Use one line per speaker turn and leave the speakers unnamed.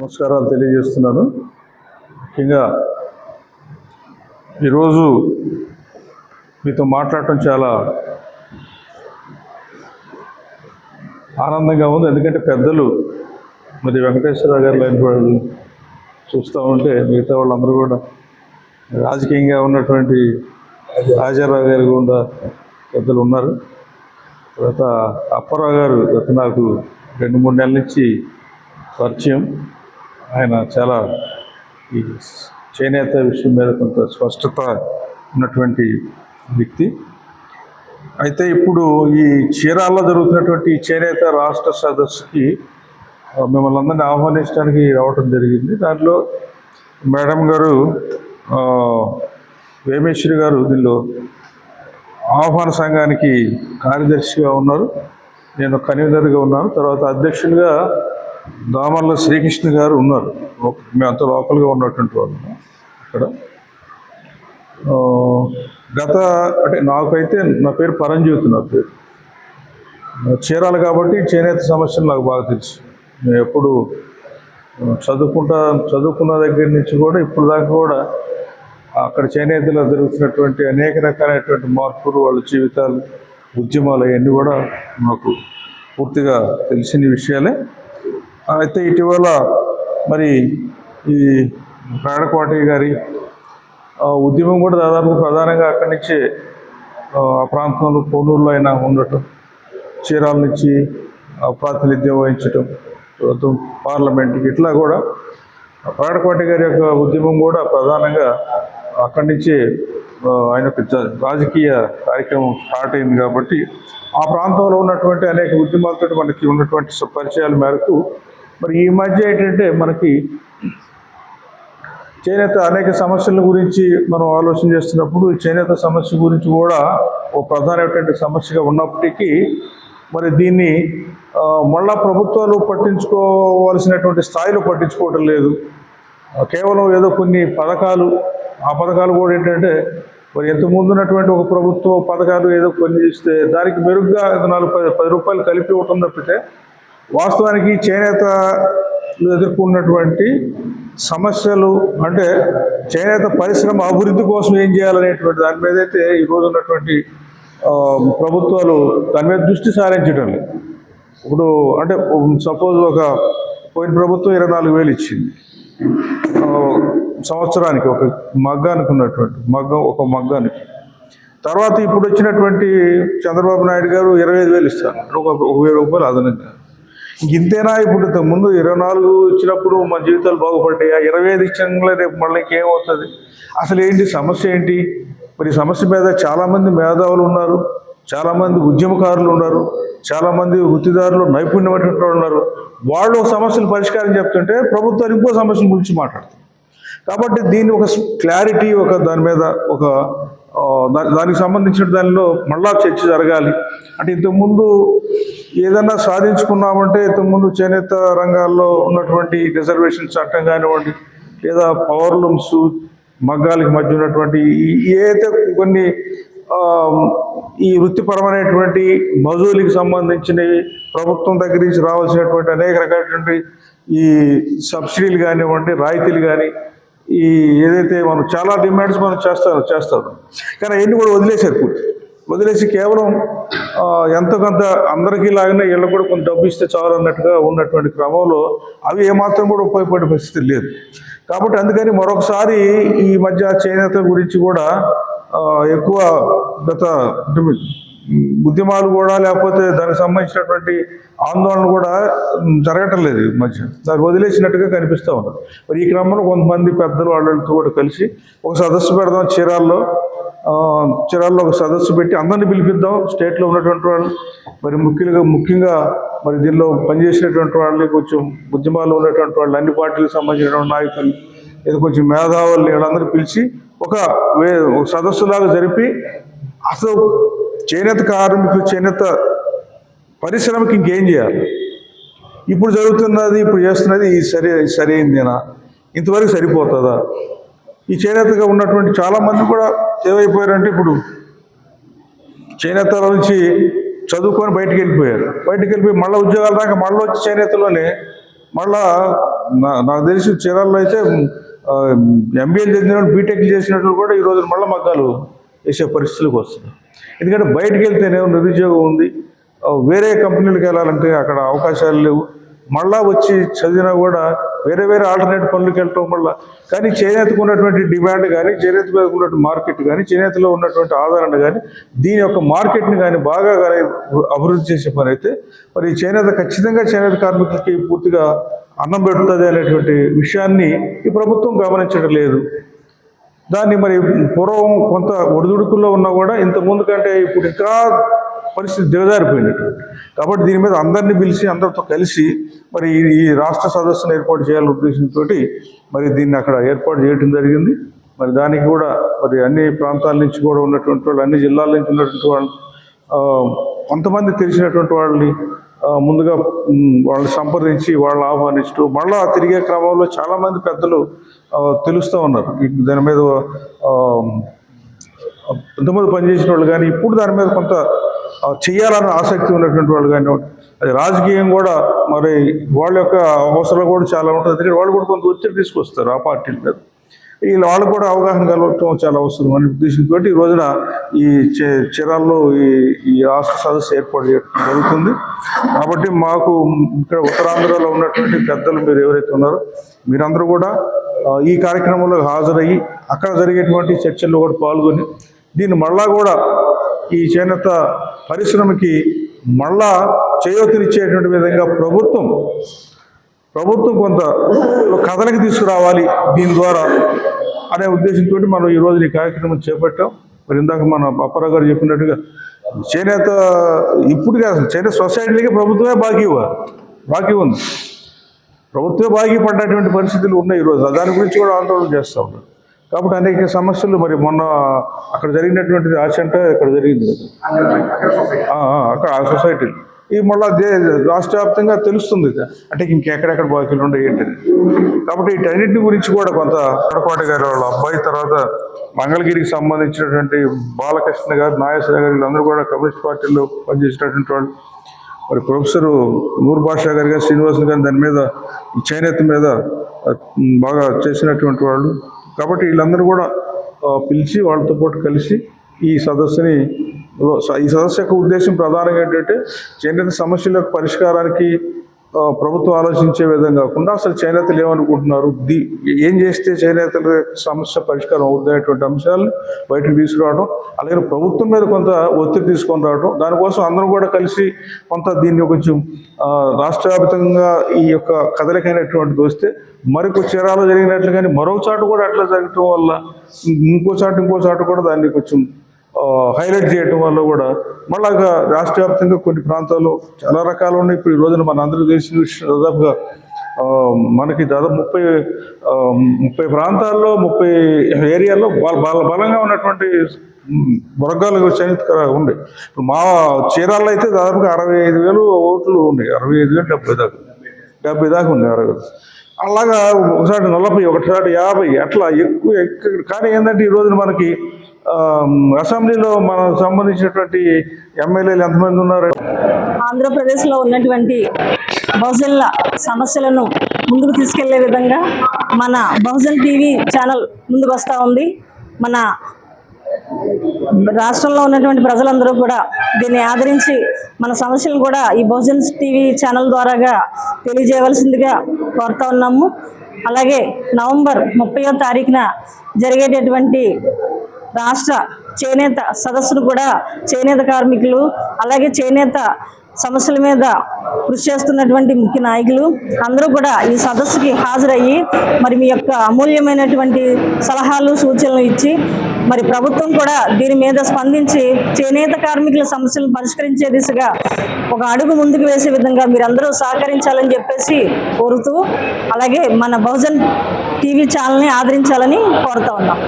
నమస్కారాలు తెలియజేస్తున్నాను. ముఖ్యంగా ఈరోజు మీతో మాట్లాడటం చాలా ఆనందంగా ఉంది. ఎందుకంటే పెద్దలు మరి వెంకటేశ్వరరావు గారు లాంటి వాళ్ళు చూస్తూ ఉంటే మిగతా వాళ్ళందరూ కూడా రాజకీయంగా ఉన్నటువంటి రాజారావు గారు కూడా పెద్దలు ఉన్నారు. తర్వాత అప్పారావు గారు గత నాకు 2-3 నెలల నుంచి పరిచయం. ఆయన చాలా ఈ చేనేత విషయం మీద కొంత స్పష్టత ఉన్నటువంటి వ్యక్తి. అయితే ఇప్పుడు ఈ చీరాల్లో జరుగుతున్నటువంటి చేనేత రాష్ట్ర సదస్సుకి మిమ్మల్ని అందరినీ ఆహ్వానించడానికి రావటం జరిగింది. దాంట్లో మేడం గారు వేమేశ్వరి గారు దీనిలో ఆహ్వాన సంఘానికి కార్యదర్శిగా ఉన్నారు, నేను కన్వీనర్గా ఉన్నాను. తర్వాత అధ్యక్షులుగా దామర్ల శ్రీకృష్ణ గారు ఉన్నారు. మేమంతా లోకల్గా ఉన్నటువంటి వాళ్ళు అక్కడ. అంటే నాకైతే నా పేరు పరంజ్యోతి, నా పేరు చీరాలు కాబట్టి చేనేత సమస్యలు నాకు బాగా తెలుసు. నేను ఎప్పుడు చదువుకున్న దగ్గర నుంచి కూడా ఇప్పుడు దాకా కూడా అక్కడ చేనేతలో జరుగుతున్నటువంటి అనేక రకాలైనటువంటి మార్పులు, వాళ్ళ జీవితాలు, ఉద్యమాలు అవన్నీ కూడా నాకు పూర్తిగా తెలిసిన విషయాలే. అయితే ఇటీవల మరి ఈ పేడకోటయ్య గారి ఉద్యమం కూడా దాదాపు ప్రధానంగా అక్కడి నుంచే ఆ ప్రాంతంలో పోలూరులో అయినా ఉండటం, చీరాల నుంచి ప్రాతినిధ్యం వహించటం, తర్వాత పార్లమెంట్కి ఇట్లా కూడా పేడకోటయ్య గారి యొక్క ఉద్యమం కూడా ప్రధానంగా అక్కడి నుంచే ఆయన రాజకీయ కార్యక్రమం స్టార్ట్ అయింది. కాబట్టి ఆ ప్రాంతంలో ఉన్నటువంటి అనేక ఉద్యమాలతో మనకి ఉన్నటువంటి పరిచయాల మేరకు మరి ఈ మధ్య ఏంటంటే మనకి చేనేత అనేక సమస్యల గురించి మనం ఆలోచన చేస్తున్నప్పుడు చేనేత సమస్య గురించి కూడా ఒక ప్రధానమైనటువంటి సమస్యగా ఉన్నప్పటికీ మరి దీన్ని మళ్ళా ప్రభుత్వాలు పట్టించుకోవాల్సినటువంటి స్థాయిలో పట్టించుకోవటం లేదు. కేవలం ఏదో కొన్ని పథకాలు, ఆ పథకాలు కూడా ఏంటంటే మరి ఎంతమంది ఉన్నటువంటి ఒక ప్రభుత్వ పథకాలు ఏదో కొన్ని ఇస్తే దానికి మెరుగ్గా 4-10 రూపాయలు కలిపి ఇవ్వటం తప్పితే వాస్తవానికి చేనేత ఎదుర్కొన్నటువంటి సమస్యలు అంటే చేనేత పరిశ్రమ అభివృద్ధి కోసం ఏం చేయాలనేటువంటి దాని మీద అయితే ఈరోజు ఉన్నటువంటి ప్రభుత్వాలు దాని మీద దృష్టి సారించడం లేదు. ఇప్పుడు అంటే సపోజ్ పోయిన ప్రభుత్వం 24,000 ఇచ్చింది సంవత్సరానికి ఒక మగ్గానికి ఉన్నటువంటి ఒక మగ్గానికి. తర్వాత ఇప్పుడు వచ్చినటువంటి చంద్రబాబు నాయుడు గారు 25,000 ఇస్తారు, ఒక 1,000 రూపాయలు అదనంగా. ఇంతేనా? ఇప్పుడు ముందు 24 ఇచ్చినప్పుడు మన జీవితాలు బాగుపడ్డాయి, 25 ఇచ్చిన రేపు మళ్ళీ ఇంకేమవుతుంది? అసలు ఏంటి సమస్య ఏంటి? మరి సమస్య మీద చాలామంది మేధావులు ఉన్నారు, చాలామంది ఉద్యమకారులు ఉన్నారు, చాలామంది వృత్తిదారులు నైపుణ్యమైనటువంటి వాళ్ళు ఉన్నారు. వాళ్ళు సమస్యలు పరిష్కారం చెప్తుంటే ప్రభుత్వాలు ఇంకో సమస్యల గురించి మాట్లాడతారు. కాబట్టి దీన్ని ఒక క్లారిటీ, దాని మీద దానికి సంబంధించిన దానిలో మళ్ళా చర్చ జరగాలి. అంటే ఇంతకుముందు ఏదన్నా సాధించుకున్నామంటే ఇంతకుముందు చేనేత రంగాల్లో ఉన్నటువంటి రిజర్వేషన్ చట్టం కానివ్వండి, లేదా పవర్ లూమ్స్, మగ్గాలకి మధ్య ఉన్నటువంటి ఏదైతే కొన్ని ఈ వృత్తిపరమైనటువంటి మజూలికి సంబంధించినవి ప్రభుత్వం దగ్గర నుంచి రావాల్సినటువంటి అనేక రకాలైనటువంటి ఈ సబ్సిడీలు కానివ్వండి, రాయితీలు కానీ, ఈ ఏదైతే మనం చాలా డిమాండ్స్ మనం చేస్తాం కానీ అవన్నీ కూడా వదిలేసి కేవలం ఎంతో కొంత అందరికీ లాగానే వీళ్ళకి కూడా కొంత డబ్బు ఇస్తే చాలు అన్నట్టుగా ఉన్నటువంటి క్రమంలో అవి ఏమాత్రం కూడా ఉపయోగపడే పరిస్థితి లేదు. కాబట్టి అందుకని మరొకసారి ఈ మధ్య చేనేత గురించి కూడా ఎక్కువ ఉద్యమాలు కూడా లేకపోతే దానికి సంబంధించినటువంటి ఆందోళన కూడా జరగటం లేదు ఈ మధ్య, దాన్ని వదిలేసినట్టుగా కనిపిస్తూ ఉన్నారు. మరి ఈ క్రమంలో కొంతమంది పెద్దలు వాళ్ళతో కూడా కలిసి ఒక సదస్సు పెడదాం, చీరాల్లో ఒక సదస్సు పెట్టి అందరినీ పిలిపిద్దాం, స్టేట్లో ఉన్నటువంటి వాళ్ళు, మరి ముఖ్యంగా మరి దీనిలో పనిచేసినటువంటి వాళ్ళని, కొంచెం ఉద్యమాల్లో ఉన్నటువంటి వాళ్ళు, అన్ని పార్టీలకు సంబంధించినటువంటి నాయకులు, ఏదో కొంచెం మేధావుల్ని వీళ్ళందరూ పిలిచి ఒక సదస్సులాగా జరిపి అసలు చేనేత కార్మికులు, చేనేత పరిశ్రమకి ఇంకేం చేయాలి, ఇప్పుడు జరుగుతున్నది, ఇప్పుడు చేస్తున్నది సరైందేనా, ఇంతవరకు సరిపోతుందా? ఈ చేనేతగా ఉన్నటువంటి చాలామంది కూడా ఏమైపోయారంటే ఇప్పుడు చేనేతల నుంచి చదువుకొని బయటికి వెళ్ళిపోయి మళ్ళీ ఉద్యోగాలు రాక మళ్ళీ వచ్చి చేనేతలోనే మళ్ళా నాకు తెలిసి చీరాల్లో అయితే ఎంబీఏ చదివిన బీటెక్ చేసినట్లు కూడా ఈ రోజు మళ్ళీ మగ్గాలు వేసే పరిస్థితులకు వస్తుంది. ఎందుకంటే బయటికి వెళ్తేనేమో నిరుద్యోగం ఉంది, వేరే కంపెనీలకు వెళ్ళాలంటే అక్కడ అవకాశాలు లేవు. మళ్ళా వచ్చి చదివినా కూడా వేరే వేరే ఆల్టర్నేట్ పనులకు వెళ్ళటం వల్ల. కానీ చేనేతకు ఉన్నటువంటి డిమాండ్ కానీ, చేనేతకు ఉన్నటువంటి మార్కెట్ కానీ, చేనేతలో ఉన్నటువంటి ఆదరణ కానీ, దీని యొక్క మార్కెట్ని కానీ బాగా కానీ అభివృద్ధి చేసే పని అయితే మరి చేనేత ఖచ్చితంగా చేనేత కార్మికులకి పూర్తిగా అన్నం పెడుతుంది అనేటువంటి విషయాన్ని ఈ ప్రభుత్వం గమనించడం లేదు. దాన్ని మరి పూర్వం కొంత ఒడిదుడుకుల్లో ఉన్నా కూడా ఇంతకుముందు కంటే ఇప్పుడు ఇంకా పరిస్థితి దిగజారిపోయినట్టు. కాబట్టి దీని మీద అందరినీ పిలిచి అందరితో కలిసి మరి ఈ రాష్ట్ర సదస్సును ఏర్పాటు చేయాలనే ఉద్దేశంతో మరి దీన్ని అక్కడ ఏర్పాటు చేయడం జరిగింది. మరి దానికి కూడా మరి అన్ని ప్రాంతాల నుంచి కూడా ఉన్నటువంటి వాళ్ళు, అన్ని జిల్లాల నుంచి ఉన్నటువంటి వాళ్ళు, కొంతమంది తెలిసినటువంటి వాళ్ళని ముందుగా వాళ్ళని సంప్రదించి వాళ్ళని ఆహ్వానిస్తూ మళ్ళా తిరిగే క్రమంలో చాలామంది పెద్దలు తెలుస్తూ ఉన్నారు. దాని మీద ఇంతమంది పనిచేసిన వాళ్ళు కానీ, ఇప్పుడు దాని మీద కొంత చేయాలని ఆసక్తి ఉన్నటువంటి వాళ్ళు కానీ, అది రాజకీయం కూడా మరి వాళ్ళ యొక్క అవసరాలు కూడా చాలా ఉంటుంది. ఎందుకంటే వాళ్ళు కూడా కొంత ఒత్తిడి తీసుకొస్తారు ఆ పార్టీల మీద. వాళ్ళకు కూడా అవగాహన కలగటం చాలా అవసరం అనే ఉద్దేశంతో ఈ రోజున ఈ చీరాల్లో ఈ రాష్ట్ర సదస్సు ఏర్పాటు చేయడం జరుగుతుంది. కాబట్టి మాకు ఇక్కడ ఉత్తరాంధ్రలో ఉన్నటువంటి పెద్దలు మీరు ఎవరైతే ఉన్నారో మీరందరూ కూడా ఈ కార్యక్రమంలో హాజరయ్యి అక్కడ జరిగేటువంటి చర్చల్లో కూడా పాల్గొని దీన్ని మళ్ళా కూడా ఈ చేనేత పరిశ్రమకి మళ్ళా చేయూతనిచ్చేటువంటి విధంగా ప్రభుత్వం కొంత కథలకి తీసుకురావాలి దీని ద్వారా అనే ఉద్దేశంతో మనం ఈ రోజు ఈ కార్యక్రమం చేపట్టాం. మరి ఇందాక మన అప్పారావు గారు చెప్పినట్టుగా చేనేత ఇప్పుడు కాదు, చేనేత సొసైటీలకి ప్రభుత్వమే బాకీ ఉంది. ప్రభుత్వమే బాకీ పడ్డటువంటి పరిస్థితులు ఉన్నాయి ఈరోజు. దాని గురించి కూడా ఆందోళన చేస్తూ ఉన్నారు. కాబట్టి అనేక సమస్యలు మరి మొన్న అక్కడ జరిగినటువంటిది ఆచంట ఇక్కడ జరిగింది అక్కడ ఆ సొసైటీలు ఈ మళ్ళీ రాష్ట్ర వ్యాప్తంగా తెలుస్తుంది అంటే ఇంకెక్కడెక్కడ బాకీలు ఉండే ఏంటని. కాబట్టి వీటన్నింటి గురించి కూడా కొంత కడపాటి గారు వాళ్ళ అబ్బాయి, తర్వాత మంగళగిరికి సంబంధించినటువంటి బాలకృష్ణ గారు, నాగేశ్వర గారు, వీళ్ళందరూ కూడా కమ్యూనిస్ట్ పార్టీలో పనిచేసినటువంటి వాళ్ళు, మరి ప్రొఫెసర్ నూర్ బాషా గారు కానీ, శ్రీనివాసులు గారు దాని మీద చేనేత మీద బాగా చేసినటువంటి వాళ్ళు. కాబట్టి వీళ్ళందరూ కూడా పిలిచి వాళ్ళతో పాటు కలిసి ఈ సదస్సు యొక్క ఉద్దేశం ప్రధానంగా ఏంటంటే చేనేత సమస్యల యొక్క పరిష్కారానికి ప్రభుత్వం ఆలోచించే విధంగా కాకుండా అసలు చేనేతలు ఏమనుకుంటున్నారు, ఏం చేస్తే చేనేతల సమస్య పరిష్కారం అవుతున్నటువంటి అంశాలను బయటకు తీసుకురావడం, అలాగే ప్రభుత్వం మీద కొంత ఒత్తిడి తీసుకొని రావడం, దానికోసం అందరూ కూడా కలిసి కొంత దీన్ని కొంచెం రాష్ట్ర వ్యాప్తంగా ఈ యొక్క కదలికైనటువంటిది వస్తే మరొక చీరాలో జరిగినట్లు కానీ మరో చాటు కూడా అట్లా జరగటం వల్ల ఇంకో చాటు కూడా దాన్ని కొంచెం హైలైట్ చేయటం వల్ల కూడా మళ్ళా రాష్ట్ర వ్యాప్తంగా కొన్ని ప్రాంతాల్లో చాలా రకాలు ఉన్నాయి. ఇప్పుడు ఈ రోజున మన అందరూ తెలిసిన విషయం దాదాపుగా మనకి దాదాపు 30 ప్రాంతాల్లో 30 ఏరియాల్లో బలంగా ఉన్నటువంటి వర్గాలు చేనేత ఉంది. మా చీరాల్లో అయితే దాదాపుగా 65,000 ఓట్లు ఉన్నాయి. 65,000 70 దాకా ఉన్నాయి. 60 అలాగా ఒకసారి 40, ఒకసారి 50 అట్లా ఎక్కువ. కానీ ఏంటంటే ఈ రోజున మనకి అసెంబ్లీలో మనకు సంబంధించినటువంటి ఎమ్మెల్యేలు ఎంతమంది ఉన్నారు?
ఆంధ్రప్రదేశ్లో ఉన్నటువంటి బహుజనుల సమస్యలను ముందుకు తీసుకెళ్లే విధంగా మన బహుజన్ టీవీ ఛానల్ ముందుకు వస్తూ ఉంది. మన రాష్ట్రంలో ఉన్నటువంటి ప్రజలందరూ కూడా దీన్ని ఆదరించి మన సమస్యలను కూడా ఈ బహుజన్ టీవీ ఛానల్ ద్వారాగా తెలియజేయవలసిందిగా కోరుతా ఉన్నాము. అలాగే నవంబర్ 30వ తారీఖున జరిగేటటువంటి రాష్ట్ర చేనేత సదస్సును కూడా చేనేత కార్మికులు, అలాగే చేనేత సమస్యల మీద కృషి చేస్తున్నటువంటి ముఖ్య నాయకులు అందరూ కూడా ఈ సదస్సుకి హాజరయ్యి మరి మీ యొక్క అమూల్యమైనటువంటి సలహాలు సూచనలు ఇచ్చి మరి ప్రభుత్వం కూడా దీని మీద స్పందించి చేనేత కార్మికుల సమస్యలను పరిష్కరించే దిశగా ఒక అడుగు ముందుకు వేసే విధంగా మీరందరూ సహకరించాలని చెప్పేసి కోరుతూ, అలాగే మన బహుజన్ టీవీ ఛానల్ని ఆదరించాలని కోరుతా ఉన్నాం.